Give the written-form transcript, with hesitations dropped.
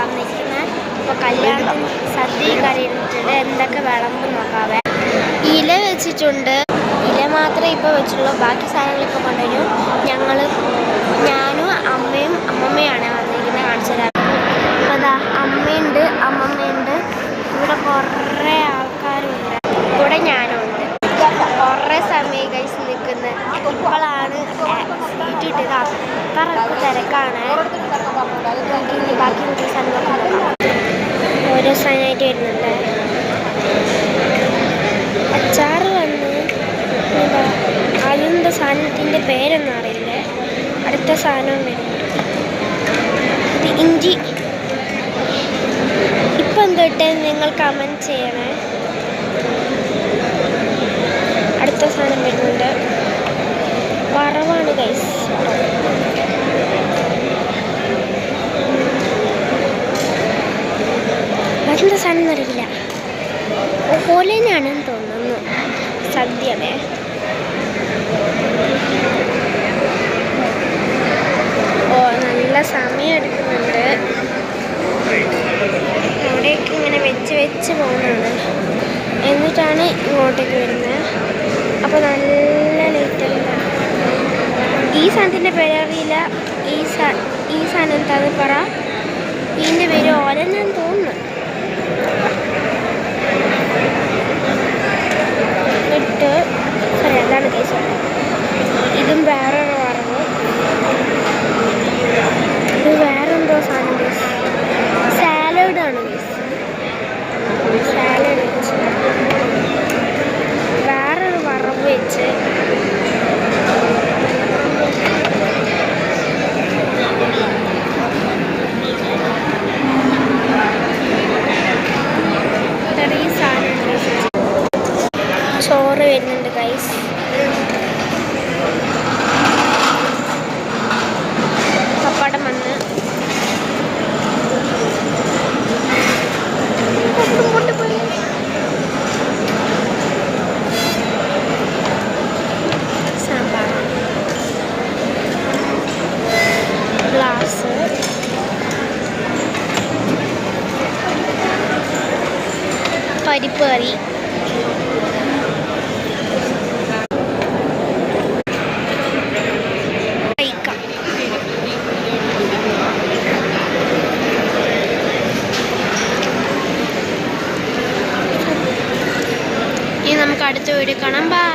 വന്നിരിക്കുന്നത്. അപ്പോൾ കല്യാണത്തിന് സദ്യ കറിയിരുന്നിട്ടുണ്ട്. എന്തൊക്കെ വിളമ്പ് നോക്കാവേ. ഇല വെച്ചിട്ടുണ്ട്. ഇല മാത്രമേ ഇപ്പോൾ വെച്ചുള്ളൂ. ബാക്കി സാധനങ്ങൾ ഇപ്പോൾ കൊണ്ടുവരും. ഞാനും അമ്മയും അമ്മമ്മയാണ് വന്നിരിക്കുന്നത്. കാണിച്ചു തരാം. അതാ അമ്മയുണ്ട്, അമ്മമ്മയുണ്ട്. ഇവിടെ കുറേ ആൾക്കാരുണ്ട്. ഇവിടെ ഞാനുണ്ട്. കുറേ സമയം കഴിച്ച് നിൽക്കുന്നത്. ഇപ്പോഴാണ് സീറ്റ് കിട്ടിയത്. അത്രക്ക് തിരക്കാണ്. നമുക്ക് ബാക്കി നോക്കിയ സാധനങ്ങളൊക്കെ ഓരോ സാധനമായിട്ട് വരുന്നുണ്ട്. അച്ചാറ് വന്ന് അതെന്താ സാധനത്തിൻ്റെ പേരൊന്നും അറിയില്ല. അടുത്ത സാധനവും വരുന്നുണ്ട്. ഇത് ഇഞ്ചി. ഇപ്പം എന്തൊട്ട് നിങ്ങൾ കമൻറ്റ് ചെയ്യണേ. അടുത്ത സാധനം വരുന്നുണ്ട്. വറവാണ് ഗൈസ്. അതെന്താ സാധനം എന്നറിയില്ല. ഓലനാണെന്ന് തോന്നുന്നു. സദ്യവേ. ഓ നല്ല സമയം എടുക്കുന്നുണ്ട്. അവിടെയൊക്കെ ഇങ്ങനെ വെച്ച് പോകുന്നതാണ്. എന്നിട്ടാണ് ഇങ്ങോട്ടേക്ക് വരുന്നത്. അപ്പോൾ നല്ല ലേറ്റാണ്. ഈ സാധനത്തിൻ്റെ പേരറിയില്ല. ഈ സാധനം എന്താന്ന് പറ. ഇതിൻ്റെ പേര് ഓലനാന്ന് തോന്നുന്നു. സോറി അതാണ് കേസ്. ഇതും വേറൊരു വറവ്. ഇത് വേറെന്തോ സാധനം കേസ്. സാലഡാണ് കേസ്. സാലഡ് വെച്ച് വേറൊരു വറവ് വെച്ച് ഇത്രയും സാധനം ചോറ് വരുന്നുണ്ട് ഗൈസ്. പപ്പടം വന്ന് സാമ്പാർ, ഗ്ലാസ്, പരിപ്പ് കറി, നമുക്ക് അടുത്ത വീഡിയോ കാണാം. ബൈ.